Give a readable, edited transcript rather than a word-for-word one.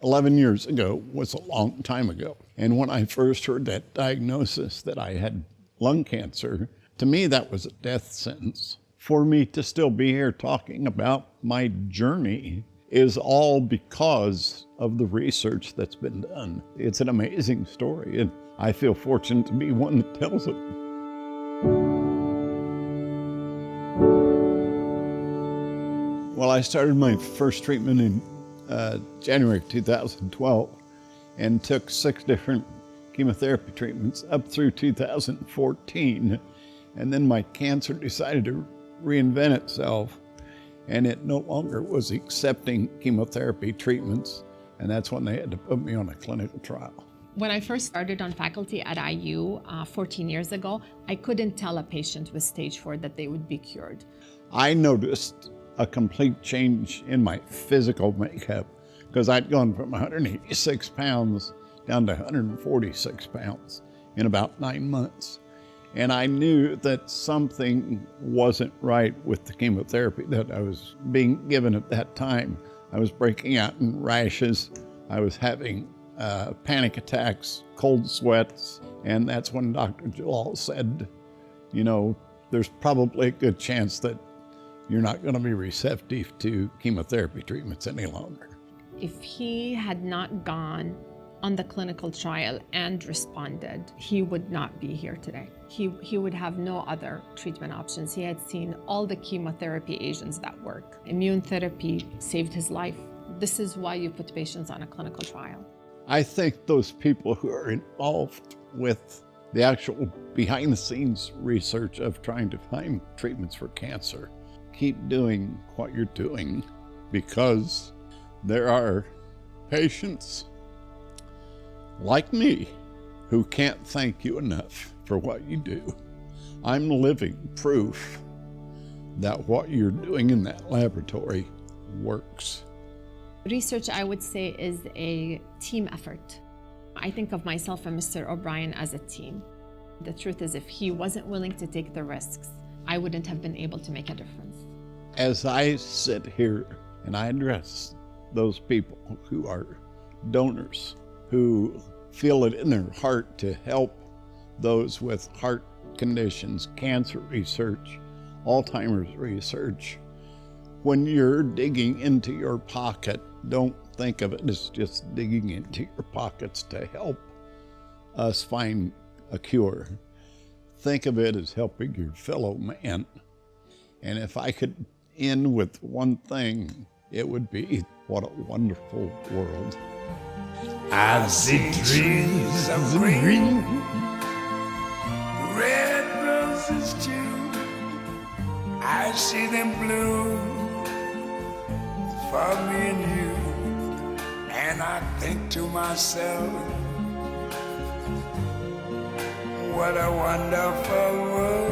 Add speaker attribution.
Speaker 1: 11 years ago was a long time ago. And when I first heard that diagnosis that I had lung cancer, to me that was a death sentence. For me to still be here talking about my journey is all because of the research that's been done. It's an amazing story, and I feel fortunate to be one that tells it. Well, I started my first treatment in January 2012 and took 6 different chemotherapy treatments up through 2014. And then my cancer decided to reinvent itself, and it no longer was accepting chemotherapy treatments. And that's when they had to put me on a clinical trial.
Speaker 2: When I first started on faculty at IU 14 years ago, I couldn't tell a patient with stage 4 that they would be cured.
Speaker 1: I noticed a complete change in my physical makeup because I'd gone from 186 pounds down to 146 pounds in about 9 months. And I knew that something wasn't right with the chemotherapy that I was being given at that time. I was breaking out in rashes. I was having panic attacks, cold sweats. And that's when Dr. Jalal said, you know, there's probably a good chance that you're not going to be receptive to chemotherapy treatments any longer.
Speaker 2: If he had not gone on the clinical trial and responded, he would not be here today. He would have no other treatment options. He had seen all the chemotherapy agents that work. Immune therapy saved his life. This is why you put patients on a clinical trial.
Speaker 1: I think those people who are involved with the actual behind-the-scenes research of trying to find treatments for cancer keep doing what you're doing, because there are patients like me who can't thank you enough for what you do. I'm living proof that what you're doing in that laboratory works.
Speaker 2: Research, I would say, is a team effort. I think of myself and Mr. O'Brien as a team. The truth is, if he wasn't willing to take the risks, I wouldn't have been able to make a difference.
Speaker 1: As I sit here and I address those people who are donors, who feel it in their heart to help those with heart conditions, cancer research, Alzheimer's research, when you're digging into your pocket, don't think of it as just digging into your pockets to help us find a cure. Think of it as helping your fellow man. And if I could end with one thing, it would be, what a wonderful world.
Speaker 3: I see trees of green, red roses too. I see them bloom for me and you. And I think to myself, what a wonderful world.